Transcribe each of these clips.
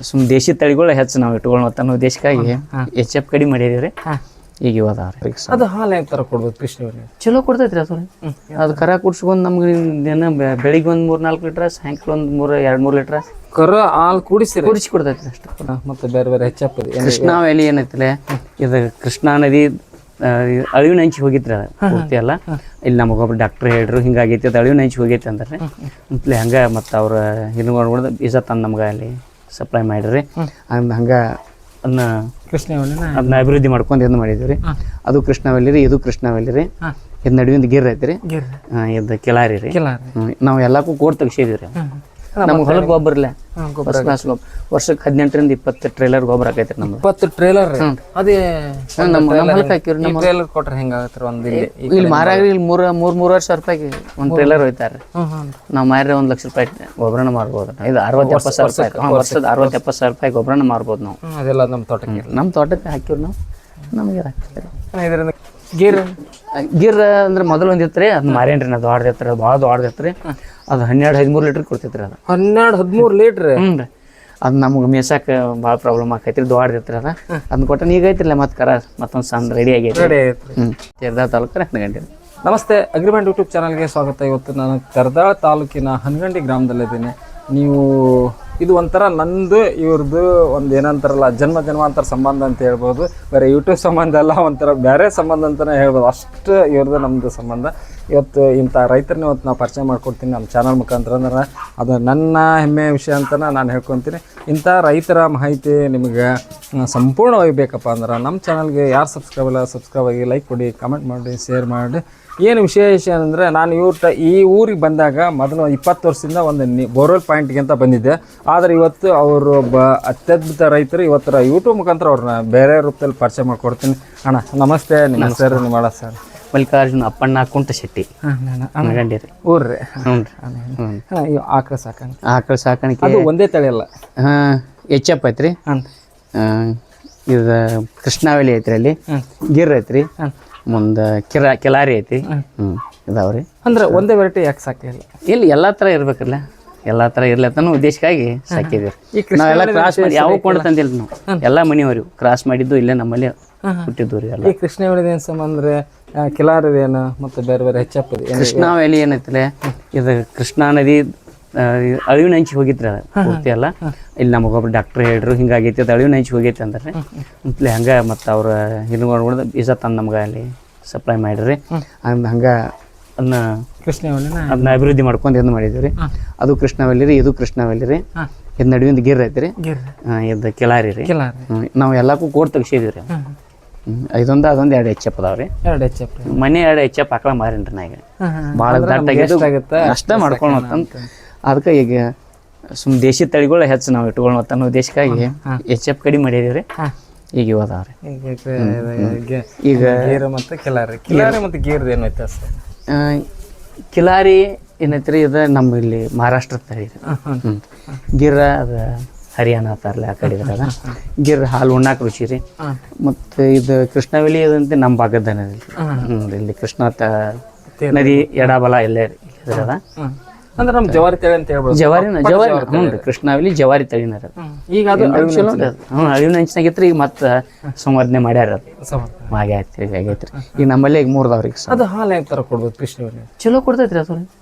ಸುಮ್ ದೇಶಿ ತಳಿಗಳು ಹೆಚ್ಚು ನಾವು ಇಟ್ಕೊಳ್ಳೋ ಅನ್ನೋ ಉದ್ದೇಶಕ್ಕಾಗಿ HF ಕಡಿಮೆ ಮಾಡಿದೀವಿ ಈಗ ಇವದಾವ್ರಿ. ಅದು ಹಾಲು ಯಾವ ಥರ ಕೊಡ್ಬೋದು ಕೃಷ್ಣವಲ್ಲಿ? ಚಲೋ ಕೊಡ್ತೈತ್ರಿ ಅದು ಕರ ಕುಡ್ಸ್ಕೊಂಡು ನಮ್ಗೆ ದಿನ ಬೆಳಿಗ್ಗೆ ಒಂದು 3-4 ಲೀಟ್ರ್, ಸಾಯಂಕಾಲ ಒಂದು 2-3 ಲೀಟ್ರ್ ಕರ ಹಾಲು ಕುಡಿಸಿ ಕೊಡ್ತೈತ್ರಿ ಅಷ್ಟು. ಮತ್ತೆ ಬೇರೆ ಬೇರೆ HF ಕೃಷ್ಣಾ ವ್ಯಾಲಿ ಏನೈತಿಲ್ಲ, ಇದು ಕೃಷ್ಣಾ ನದಿ ಅಳಿವಿನ ಹಂಚಿ ಹೋಗಿತ್ರಿ ಅದು ಪೂರ್ತಿ ಎಲ್ಲ. ಇಲ್ಲಿ ನಮಗೊಬ್ರು ಡಾಕ್ಟ್ರ್ ಹೇಳ್ರು ಹಿಂಗಾಗೈತಿ ಅದು ಅಳಿವಿನ ಹಂಚಿ ಹೋಗೈತಿ ಅಂದ್ರೆ ಅಂತಲೇ ಹಂಗೆ ಮತ್ತು ಅವ್ರು ಹಿನ್ಕೊಂಡು ಬೀಜ ತಂದು ನಮ್ಗೆ ಅಲ್ಲಿ ಸಪ್ಲೈ ಮಾಡಿರಿ. ಹಂಗೆ ಅದನ್ನ ಅಭಿವೃದ್ಧಿ ಮಾಡ್ಕೊಂಡು ಏನು ಮಾಡಿದ್ವಿ ರೀ. ಅದು ಕೃಷ್ಣಾವಲ್ಲಿ ರೀ, ಇದು ಕೃಷ್ಣಾವಲ್ಲಿ ರೀ. ಇದು ನಡುವಿಂದ ಗಿರ್ ಐತ್ರಿ, ಇದು ಕಿಲಾರಿ ರೀ. ನಾವು ಎಲ್ಲಕ್ಕೂ ಕೋಡ್ ತೆಗ್ಸಿದೀವಿ ರೀ. ನಮ್ಗೆ ಹೊಲಕ್ಕೆ ಗೊಬ್ಬರ ಇಲ್ಲ, ವರ್ಷಕ್ಕೆ 18-20 ಟ್ರೇಲರ್ ಗೊಬ್ಬರ ಹಾಕೈತ್ರಿ ನಮ್ಗೆ. 20 ಟ್ರೇಲರ್ ಅದೇ ನಮ್ಮ ಹೊಲಕ್ಕೆ ಹಾಕಿವ್ರಿ. ನಮ್ಮ ಟ್ರೇಲರ್ ಕೊಟ್ರೆ ಹೆಂಗಾಗತ್ರಿ? ಒಂದು ಇಲ್ಲಿ ಮಾರಾಗ್ರಿ ಇಲ್ಲಿ 3,000 ರೂಪಾಯಿಗೆ ಒಂದು ಟ್ರೇಲರ್ ಹೋಯ್ತಾರ್ರಿ. ನಾವು ಮಾರ್ರೆ 1 ಲಕ್ಷ ರೂಪಾಯಿ ಗೊಬ್ಬರನ ಮಾರ್ಬೋದು. ಇದು 60-70 ಸಾವಿರ ರೂಪಾಯಿ ವರ್ಷದ 60-70 ಸಾವಿರ ರೂಪಾಯಿ ಗೊಬ್ಬರನ ಮಾರ್ಬೋದು ನಾವು. ಅದೆಲ್ಲ ನಮ್ಮ ತೋಟಕ್ಕೆ ಹಾಕಿವ್ರಿ ನಾವು. ನಮಗೆ ಹಾಕ್ತಾರೆ ಇದರಿಂದ ಗಿರ್ ಅಂದ್ರೆ ಮೊದಲು ಒಂದಿತ್ರಿ, ಅದನ್ನ ಮಾರೇನ್ರಿ. ಅದು ದೊಡ್ಡದೈತ್ರಿ, ಅದು ಭಾಳ ದೊಡ್ಡದೈತ್ರಿ. ಅದು 12-13 ಲೀಟ್ರ್ ಕೊಡ್ತೈತ್ರಿ. ಅದು 12-13 ಲೀಟ್ರ್. ಅದು ನಮ್ಗೆ ಮೇಸಾಕ ಭಾಳ ಪ್ರಾಬ್ಲಮ್ ಆಕೈತ್ರಿ, ದೊಡ್ಡದೈತ್ರಿ. ಅದನ್ನ ಕೊಟ್ಟ ಈಗ ಐತ್ರಿಲ್ಲ ಮತ್ತೆ ಕರ ಮತ್ತೊಂದು ಸಣ್ಣ ರೆಡಿ ಆಗೈತಿ. ತೆರ್ದಾಳ ತಾಲೂಕು ಹನಗಂಡಿ. ನಮಸ್ತೆ, ಅಗ್ರಿಮೆಂಟ್ ಯೂಟ್ಯೂಬ್ ಚಾನಲ್ಗೆ ಸ್ವಾಗತ. ಇವತ್ತು ನಾನು ತೆರ್ದಾಳ ತಾಲೂಕಿನ ಹನಗಂಡಿ ಗ್ರಾಮದಲ್ಲಿದ್ದೀನಿ. ನೀವು ಇದು ಒಂಥರ ನಂದು ಇವ್ರದ್ದು ಒಂದು ಏನಂತಾರಲ್ಲ ಜನ್ಮಾಂತರ ಸಂಬಂಧ ಅಂತ ಹೇಳ್ಬೋದು. ಬೇರೆ ಯೂಟ್ಯೂಬ್ ಸಂಬಂಧ ಅಲ್ಲ, ಒಂಥರ ಬೇರೆ ಸಂಬಂಧ ಅಂತಲೇ ಹೇಳ್ಬೋದು. ಅಷ್ಟು ಇವ್ರದ್ದು ನಮ್ಮದು ಸಂಬಂಧ. ಇವತ್ತು ಇಂಥ ರೈತರನ್ನ ಇವತ್ತು ನಾವು ಪರಿಚಯ ಮಾಡ್ಕೊಡ್ತೀನಿ ನಮ್ಮ ಚಾನಲ್ ಮುಖಾಂತರ. ಅಂದ್ರೆ ಅದು ನನ್ನ ಹೆಮ್ಮೆಯ ವಿಷಯ ಅಂತಲೇ ನಾನು ಹೇಳ್ಕೊತೀನಿ. ಇಂಥ ರೈತರ ಮಾಹಿತಿ ನಿಮಗೆ ಸಂಪೂರ್ಣವಾಗಿ ಬೇಕಪ್ಪ ಅಂದ್ರೆ ನಮ್ಮ ಚಾನಲ್ಗೆ ಯಾರು ಸಬ್ಸ್ಕ್ರೈಬ್ ಆಗಿ ಲೈಕ್ ಕೊಡಿ, ಕಮೆಂಟ್ ಮಾಡಿ, ಶೇರ್ ಮಾಡಿ. ಏನು ವಿಶೇಷ ಅಂದರೆ ನಾನು ಈ ಊರಿಗೆ ಬಂದಾಗ ಮೊದಲು 20 ವರ್ಷದಿಂದ ಒಂದು ಬೋರ್ವೆಲ್ ಪಾಯಿಂಟ್ಗೆ ಅಂತ ಬಂದಿದ್ದೆ. ಆದರೆ ಇವತ್ತು ಅವರು ಅತ್ಯದ್ಭುತ ರೈತರು. ಇವತ್ತರ ಯೂಟ್ಯೂಬ್ ಮುಖಾಂತರ ಅವ್ರನ್ನ ಬೇರೆ ರೂಪದಲ್ಲಿ ಪರಿಚಯ ಮಾಡಿಕೊಡ್ತೀನಿ. ಅಣ್ಣ ನಮಸ್ತೆ, ನಿಮ್ಮ ಹೆಸರು? ನಿಮ್ಮ ಸರ್ ಮಲ್ಲಿಕಾರ್ಜುನ ಅಪ್ಪಣ್ಣ ಕುಂಟಶೆಟ್ಟಿ, ಹನಗಂಡಿ ರೀ. ಊರ್ರಿ? ಹ್ಞೂ. ಆಕಳ ಸಾಕಾಣಿಕೆ ಅದು ಒಂದೇ ತಳಿ ಅಲ್ಲ, HF ಐತ್ರಿ. ಇದು ಕೃಷ್ಣಾವಲಿ ಐತ್ರಿ, ಅಲ್ಲಿ ಗಿರ್ ಐತ್ರಿ, ಮುಂದೆ ಕಿಲಾರಿ ಐತಿ. ಇದಾವ್ರಿ. ಅಂದ್ರೆ ಒಂದೇ ವೆರೈಟಿ ಯಾಕೆ ಸಾಕಿಲ್ಲ? ಇಲ್ಲಿ ಎಲ್ಲಾ ತರ ಇರ್ಬೇಕಲ್ಲ, ಎಲ್ಲಾ ತರ ಇರ್ಲಿ ಅನ್ನೋ ಉದ್ದೇಶಕ್ಕಾಗಿ ಸಾಕಿದ್ವಿ. ನಾವೆಲ್ಲ ಕ್ರಾಸ್ ಮಾಡಿ ಯಾವ ಕೊಂಡು ತಂದಿಲ್ಲ ನಾವು, ಎಲ್ಲಾ ಮನೆಯವ್ರಿ ಕ್ರಾಸ್ ಮಾಡಿದ್ದು ಇಲ್ಲೇ ನಮ್ಮಲ್ಲಿ ಹುಟ್ಟಿದ್ದು ರೀ. ಎಲ್ಲ ಈ ಕೃಷ್ಣಾವಳಿ ಏನು ಸಂಬಂಧ? ಕಿಲಾರಿದೇನು ಮತ್ತೆ ಬೇರೆ ಬೇರೆ HF ಕೃಷ್ಣಾವಲಿ ಏನೈತಿಲ್ಲ, ಇದು ಕೃಷ್ಣಾ ನದಿ ಅಳಿವಿನ ಹಂಚಿ ಹೋಗಿತ್ರಿ ಅದು ಪೂರ್ತಿ ಎಲ್ಲ. ಇಲ್ಲಿ ನಮಗೊಬ್ರು ಡಾಕ್ಟ್ರ್ ಹೇಳ್ರು ಹಿಂಗಾಗೈತಿ ಅದು ಅಳಿವಿನ ಹಂಚಿ ಹೋಗೈತಿ ಅಂದ್ರೆ ಅಂತಲೇ ಹಂಗೆ ಮತ್ತು ಅವ್ರು ಹಿನ್ಕೊಂಡು ಬೀಜ ತಂದು ನಮ್ಗೆ ಅಲ್ಲಿ ಸಪ್ಲೈ ಮಾಡಿರಿ. ಹಂಗೆ ಅದನ್ನ ಅಭಿವೃದ್ಧಿ ಮಾಡ್ಕೊಂಡು ಏನು ಮಾಡಿದ್ವಿ ರೀ. ಅದು ಕೃಷ್ಣಾವಲ್ಲಿ ರೀ, ಇದು ಕೃಷ್ಣಾವಲ್ಲಿ ರೀ. ಇದು ನಡುವಿಂದ ಗಿರ್ ಐತ್ರಿ, ಇದು ಕಿಲಾರಿ ರೀ. ನಾವು ಎಲ್ಲಕ್ಕೂ ಕೋಡ್ ತೆಗ್ಸಿದೀವಿ ರೀ. ಇದೊಂದು ಅದೊಂದು 2 HF ಅದಾವ್ರಿ. ಮನೆ 2 HF ಆಕಳ ಮಾರೇನ್ರಿ ನಾ. ಈಗ ಭಾಳ ದಟ್ಟಾಗುತ್ತೆ ಅಷ್ಟೇ ಮಾಡ್ಕೊಳ್ಳೋ ಅದಕ್ಕೆ ಈಗ ಸುಮ್ ದೇಶಿ ತಳಿಗಳು ಹೆಚ್ಚು ನಾವು ಇಟ್ಕೊಳ್ಳೋ ಅನ್ನೋ ಉದ್ದೇಶಕ್ಕಾಗಿ HF ಕಡಿಮೆ ಮಾಡಿದೀವಿ ರೀ. ಈಗ ಇವದಾವ್ರಿ. ಈಗ ಮತ್ತೆ ಕಿಲಾರಿ ಮತ್ತೆ ಗೀರ್ದು ಏನು ವ್ಯತ್ಯಾಸ? ಕಿಲಾರಿ ಏನೈತ್ರಿ, ಇದು ನಮ್ಮ ಇಲ್ಲಿ ಮಹಾರಾಷ್ಟ್ರ ತಳಿ ರೀ. ಗಿರ್ ಅದು ಹರಿಯಾಣ ಅಂತಾರಲ್ಲ, ಆ ಕಡೆ ಇದ್ರಾಗ ಗಿರ್ ಹಾಲು ಉಣ್ಣಾಕ ರುಚಿ ರೀ. ಮತ್ತು ಇದು ಕೃಷ್ಣಾವಲಿ ಅದಂತೆ ನಮ್ಮ ಭಾಗದ ಇಲ್ಲಿ ಕೃಷ್ಣ ನದಿ ಎಡಬಲ ಎಲ್ಲೇ ಇದ್ರದ. ಅಂದ್ರೆ ನಮ್ಮ ಜವಾರಿ ತಳಿ ಅಂತ ಹೇಳ್ಬೋದು. ಜವಾರಿ ಹ್ಞೂ ರೀ, ಕೃಷ್ಣಾವಲಿ ಜವಾರಿ ತಳಿನ ರೀ. ಈಗ ಅದು ಅಳಿವಿನ ಹಂಚಿನಾಗಿತ್ರಿ. ಈಗ ಮತ್ತೆ ಸಂವರ್ಧನೆ ಮಾಡ್ಯಾರ, ಅದು ಆಗೈತ್ರಿ. ಈಗ ನಮ್ಮಲ್ಲಿ ಈಗ 3 ಅದಾವ್ರಿ. ಅದು ಹಾಲು ಯಾವ ಥರ ಕೊಡ್ಬೋದು ಕೃಷ್ಣಾವಲಿ? ಚಲೋ ಕೊಡ್ತೈತ್ರಿ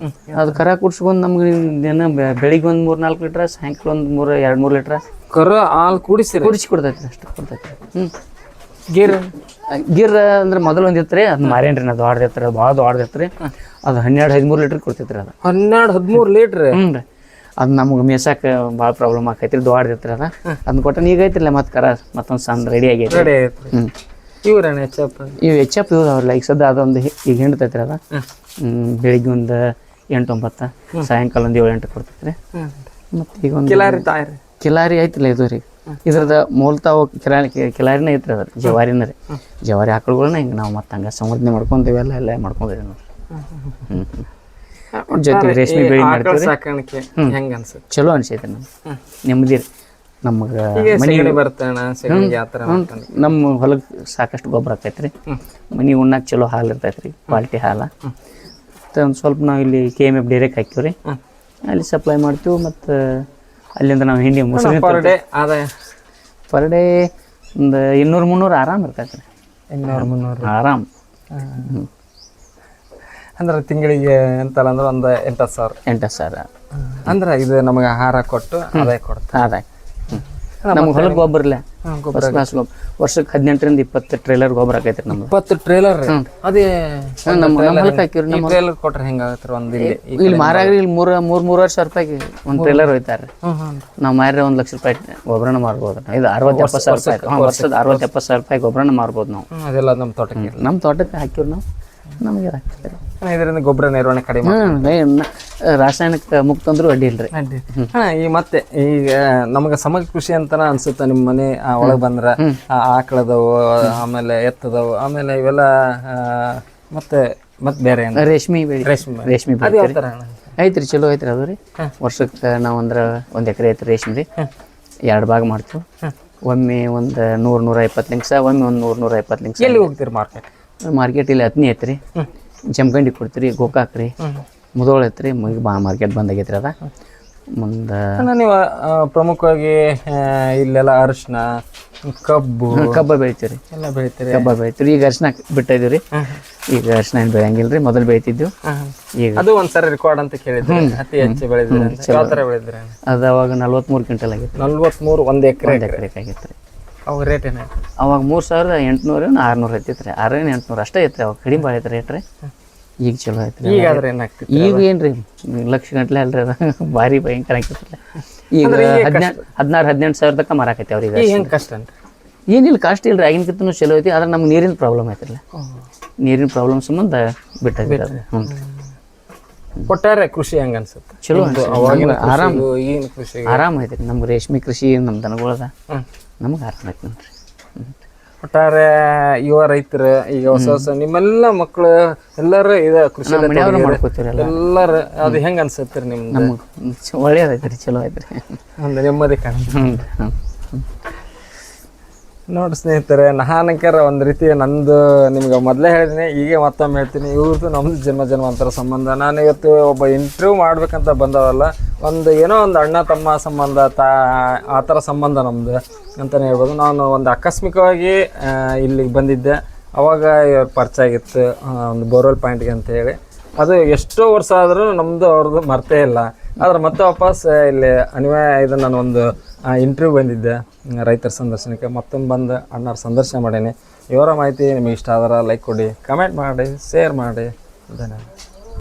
ಅದು ಕರ ಕುಡ್ಸ್ಕೊಂಡು ನಮ್ಗೆ ದಿನ ಬೆಳಿಗ್ಗೆ ಒಂದು 3-4 ಲೀಟ್ರ್, ಸಾಯಂಕಾಲ ಒಂದು 2-3 ಲೀಟ್ರ್ ಕರ ಹಾಲು ಕುಡಿಸಿ ಕೊಡ್ತೈತ್ರಿ. ಅಷ್ಟು ಕೊಡ್ತೈತ್ರಿ. ಗಿರ್ ಅಂದ್ರೆ ಮೊದಲು ಒಂದಿತ್ರಿ, ಅದನ್ನ ಮಾರೇನ್ರಿ. ಅದು ದೊಡ್ಡದೈತ್ರಿ, ಅದು ಭಾಳ ದೊಡ್ಡದೈತ್ರಿ. ಅದು 12-13 ಲೀಟ್ರ್ ಕೊಡ್ತೈತ್ರಿ. ಅದು 12-13 ಲೀಟ್ರ್. ಅದು ನಮ್ಗೆ ಮೇಸಾಕ ಭಾಳ ಪ್ರಾಬ್ಲಮ್ ಆಕೈತ್ರಿ, ದೊಡ್ಡದೈತ್ರಿ. ಅದನ್ನ ಕೊಟ್ಟ ಈಗ ಐತ್ರಿಲ್ಲ ಮತ್ತೆ ಕರ ಮತ್ತೊಂದು ಸಣ್ಣ ರೆಡಿ ಆಗೈತಿ. ಇವು HF ಇವ್ರಲ್ಲ. ಈಗ ಸದ್ಯ ಅದೊಂದು ಈಗ ಹಿಂಡ್ತೈತ್ರಿ. ಅದು ಬೆಳಿಗ್ಗೆ ಒಂದು 8-9, ಸಾಯಂಕಾಲ ಒಂದು 7-8 ಕೊಡ್ತೈತ್ರಿ. ಮತ್ತು ಈಗ ಒಂದು ಕಿಲಾರಿ ಐತಿಲ್ಲ, ಇದು ರೀ. ಇದ್ರದ ಮೂಲತಃ ಕಿಲಾರಿನೇ ಐತ್ರಿ. ಅದ್ರ ಜವಾರಿನ ರೀ. ಜವಾರಿ ಆಕಳುಗಳನ್ನ ಹಿಂಗೆ ನಾವು ಮತ್ತೆ ಹಂಗೆ ಸಂವರ್ಧನೆ ಮಾಡ್ಕೊಂತೀವಿ, ಎಲ್ಲ ಮಾಡ್ಕೊಂಡಿವಿ ನೋಡ್ರಿ. ಜೊತೆಗೆ ರೇಷ್ಮೆ ಬೆಳೆ ಮಾಡ್ತೀವಿ. ಚಲೋ ಅನ್ಸೈತೆ ನಮ್ಗೆ, ನೆಮ್ಮದಿ ರೀ. ನಮ್ಗೆ ನಮ್ಮ ಹೊಲಕ್ಕೆ ಸಾಕಷ್ಟು ಗೊಬ್ಬರ ಆಕೈತ್ರಿ. ಮನೆ ಉಣ್ಣಾಕ ಚಲೋ ಹಾಲು ಇರ್ತೈತ್ರಿ, ಕ್ವಾಲಿಟಿ ಹಾಲು. ಮತ್ತು ಒಂದು ಸ್ವಲ್ಪ ನಾವು ಇಲ್ಲಿ KMF ಡೈರೆಕ್ಟ್ ಹಾಕಿವ್ರಿ, ಅಲ್ಲಿ ಸಪ್ಲೈ ಮಾಡ್ತೀವಿ. ಮತ್ತು ಅಲ್ಲಿಂದ ನಾವು ಹಿಂಡಿ ಮೊಸರು ಪರ್ ಡೇ ಆದಾಯ ಪರ್ ಡೇ ಒಂದು 200-300 ಆರಾಮ್ ಇರ್ತೈತೆ ರೀ. 200-300 ಆರಾಮ್. ಅಂದ್ರೆ ತಿಂಗಳಿಗೆ ಎಂತಲ್ಲ ಅಂದ್ರೆ ಒಂದು 8,000 8,000 ಅಂದ್ರೆ ಇದು ನಮಗೆ ಆಹಾರ ಕೊಟ್ಟು ಆದಾಯ ಕೊಡುತ್ತೆ. ಆದಾಯ. ನಮ್ಗೆ ಹೊಲಕ್ಕೆ ಗೊಬ್ಬರ ಇಲ್ಲ, ಫಸ್ಟ್ ಕ್ಲಾಸ್ ಗೊಬ್ಬರ. ವರ್ಷಕ್ಕೆ 18-20 ಟ್ರೇಲರ್ ಗೊಬ್ಬರ ಆಕೈತೆ ರೀ ನಮ್ದು. 20 ಟ್ರೇಲರ್ ಅದೇ ನಮ್ಮ ಹೊಲಕ್ಕೆ ಹಾಕಿವ್ರಿ. ನಮ್ಮ ಟ್ರೇಲರ್ ಕೊಟ್ರೆ ಹೆಂಗಾಗತ್ತೆ ಒಂದು ಇಲ್ಲಿ ಮಾರಾಗ್ರಿ ಇಲ್ಲಿ 3,000-3,500 ರೂಪಾಯಿಗೆ ಒಂದು ಟ್ರೇಲರ್ ಹೋಯ್ತಾರೆ. ನಾವು ಮಾರ್ರೆ 1 ಲಕ್ಷ ರೂಪಾಯಿ ಗೊಬ್ಬರನ ಮಾರ್ಬೋದು. ಇದು 60-70 ಸಾವಿರ ರೂಪಾಯಿ ವರ್ಷದ 60-70 ಸಾವಿರ ರೂಪಾಯಿ ಗೊಬ್ಬರನ ಮಾರ್ಬೋದು ನಾವು. ಅದೆಲ್ಲ ನಮ್ಮ ತೋಟಕ್ಕೆ ನಮ್ಮ ತೋಟಕ್ಕೆ ಹಾಕಿವ್ರಿ ನಾವು. ನಮಗೆ ಹಾಕ್ತಾರೆ ಇದರಿಂದ ಗೊಬ್ಬರ ನಿರ್ವಹಣೆ ಕಡಿಮೆ. ರಾಸಾಯನಿಕ ಮುಕ್ತ ಅಂದ್ರೂ ಅಡ್ಡಿ ಇಲ್ರಿ. ಈ ಮತ್ತೆ ಈಗ ನಮಗೆ ಸಮಗ್ರ ಕೃಷಿ ಅಂತಾನ ಅನ್ಸುತ್ತೆ. ನಿಮ್ಮ ಮನೆ ಒಳಗೆ ಬಂದ್ರೆ ಆಕಳದವು, ಆಮೇಲೆ ಎತ್ತದವು, ಆಮೇಲೆ ಇವೆಲ್ಲ ಮತ್ತೆ ಬೇರೆ ರೇಷ್ಮೆ ಬೆಳೆ. ರೇಷ್ಮೆ ಬೆಳೆ ಐತ್ರಿ, ಚಲೋ ಐತ್ರಿ ಅದು ರೀ. ವರ್ಷಕ್ಕೆ ನಾವು ಅಂದ್ರೆ 1 ಎಕರೆ ಐತ್ರಿ ರೇಷ್ಮೆ ರೀ. 2 ಭಾಗ ಮಾಡ್ತೀವಿ. ಒಮ್ಮೆ ಒಂದು 100-120 ಲಿಂಕ್ಸ, ಒಮ್ಮೆ ಒಂದು 100-120 ಲಿಂಕ್ಸ. ಎಲ್ಲಿ ಹೋಗ್ತೀರಿ ಮಾರ್ಕೆಟ್ ಇಲ್ಲಿ ಹತ್ನಿ ಐತ್ರಿ, ಜಮಖಂಡಿ ಕೊಡ್ತೀರಿ, ಗೋಕಾಕ್ ರೀ, ಮುದೋಳ ಐತ್ರಿ. ಮಾರ್ಕೆಟ್ ಬಂದಾಗೈತ್ರಿ ಅದ. ಮುಂದೆ ನೀವು ಪ್ರಮುಖವಾಗಿ ಇಲ್ಲೆಲ್ಲ ಅರಿಶಿನ, ಕಬ್ಬ ಬೆಳಿತೀರಿ. ಎಲ್ಲ ಬೆಳಿತೀರಿ. ಕಬ್ಬ ಬೆಳಿತೀರಿ. ಈಗ ಅರಿಶಿನ ಬಿಟ್ಟಿದ್ದೀವಿ ರೀ. ಈಗ ಅರಿಶಿನ ಏನು ಬೆಳೆಯಂಗಿಲ್ಲ ರೀ. ಮೊದಲು ಬೆಳಿತಿದ್ದೆವು. ಈಗ ಅದು ಒಂದ್ಸರಿ ರೆಕಾರ್ಡ್ ಅಂತ ಕೇಳಿದ್ರಿ, ಅತಿ ಹೆಚ್ಚು ಬೆಳೆದಿರಿ. ಯಾವ ಥರ ಬೆಳೆದ್ರಿ? ಅದು ಅವಾಗ 43 ಕ್ವಿಂಟಲ್ ಆಗಿತ್ತು. 43 1 ಎಕರೆ ಆಗಿತ್ತು ರೀ. ಅವಾಗ ರೇಟ್ ಏನಾಯ್ತು? ಅವಾಗ 3,800-600 ಐತಿತ್ತು ರೀ. 600-800 ಅಷ್ಟೇ ಐತ್ರಿ. ಅವಾಗ ಕಡಿಮೆ ಭಾಳ ಐತೆ ರೇಟ್ ರೀ. ಈಗ ಚಲೋ ಐತ್ರಿ. ಈಗ ಆದ್ರೆ ಏನಾಗ್ತಿತ್ತು? ಈಗ ಏನ್ರಿ ಲಕ್ಷ ಗಂಟ್ಲೆ ಅಲ್ರಿ ಅದು. ಭಾರಿ ಭಯಂಕರ ಆಗ್ತಿತ್ತು. ಈಗ 16-18 ಸಾವಿರ ತನಕ ಮಾರಾಕೈತಿ ಅವ್ರಿಗೆ. ಹೆಂಗೆ ಕಷ್ಟ ಅಂತ ಏನಿಲ್ಲ, ಕಾಸ್ಟ್ ಇಲ್ರಿ. ಆಗಿನಕಿಂತನೂ ಚಲೋ ಐತಿ. ಆದ್ರೆ ನಮ್ಗೆ ನೀರಿನ ಪ್ರಾಬ್ಲಮ್ ಐತಿಲ್ಲ. ನೀರಿನ ಪ್ರಾಬ್ಲಮ್ ಸಂಬಂಧ ಬಿಟ್ಟೈತಿ ಅದು. ಹ್ಞೂ. ಒಟ್ಟಾರೆ ಕೃಷಿ ಹೆಂಗೆ ಅನ್ಸುತ್ತೆ? ಚಲೋ ಆರಾಮ್. ಈಗಿನ ಕೃಷಿ ಆರಾಮ್ ಐತಿ. ನಮ್ಗೆ ರೇಷ್ಮೆ ಕೃಷಿ ನಮ್ಮ ದನಗಳದ ನಮ್ಗೆ ಆರಾಮ ಐತಿ ನೋಡ್ರಿ. ಒಟ್ಟಾರೆ ಯುವ ರೈತರು ಈಗ ಹೊಸ ನಿಮ್ಮೆಲ್ಲ ಮಕ್ಕಳು ಎಲ್ಲರೂ ಇದು ಕೃಷಿ ಮಾಡ್ಕೋತೀರಿ ಎಲ್ಲರೂ. ಅದು ಹೆಂಗೆ ಅನ್ಸುತ್ತೆ ರೀ ನಿಮ್ಗೆ? ನಮ್ಗೆ ಒಳ್ಳೇದೈತ್ರಿ, ಚಲೋ ಐತ್ರಿ. ಒಂದು ನೆಮ್ಮದಿ ಕಾಣ. ನೋಡಿ ಸ್ನೇಹಿತರೆ, ನಾನಕರ ಒಂದು ರೀತಿ ನಂದು ನಿಮ್ಗೆ ಮೊದಲೇ ಹೇಳಿದ್ದೀನಿ, ಈಗ ಮತ್ತೊಮ್ಮೆ ಹೇಳ್ತೀನಿ, ಇವ್ರದ್ದು ನಮ್ಮದು ಜನ್ಮಾಂತರ ಸಂಬಂಧ. ನಾನು ಇವತ್ತು ಒಬ್ಬ ಇಂಟರ್ವ್ಯೂ ಮಾಡ್ಬೇಕಂತ ಬಂದವಲ್ಲ, ಏನೋ ಒಂದು ಅಣ್ಣ ತಮ್ಮ ಸಂಬಂಧ, ಆ ಥರ ಸಂಬಂಧ ನಮ್ಮದು ಅಂತಲೇ ಹೇಳ್ಬೋದು. ನಾನು ಒಂದು ಆಕಸ್ಮಿಕವಾಗಿ ಇಲ್ಲಿಗೆ ಬಂದಿದ್ದೆ. ಅವಾಗ ಇವ್ರ ಪರಿಚಯ ಆಗಿತ್ತು ಒಂದು ಬೋರ್ವೆಲ್ ಪಾಯಿಂಟ್ಗೆ ಅಂತ ಹೇಳಿ. ಅದು ಎಷ್ಟೋ ವರ್ಷ ಆದರೂ ನಮ್ಮದು ಅವ್ರದ್ದು ಮರ್ತೇ ಇಲ್ಲ. ಆದ್ರೆ ಮತ್ತೆ ವಾಪಸ್ ಇಲ್ಲಿ ಇದನ್ನು ನಾನು ಒಂದು ಇಂಟರ್ವ್ಯೂ ಬಂದಿದ್ದೆ ರೈತರ ಸಂದರ್ಶನಕ್ಕೆ. ಮತ್ತೊಂದು ಬಂದು ಅಣ್ಣವ್ರ ಸಂದರ್ಶನ ಮಾಡೀನಿ. ಇವರ ಮಾಹಿತಿ ನಿಮಗೆ ಇಷ್ಟ ಆದ್ರೆ ಲೈಕ್ ಕೊಡಿ, ಕಮೆಂಟ್ ಮಾಡಿ, ಶೇರ್ ಮಾಡಿ. ಧನ್ಯವಾದ.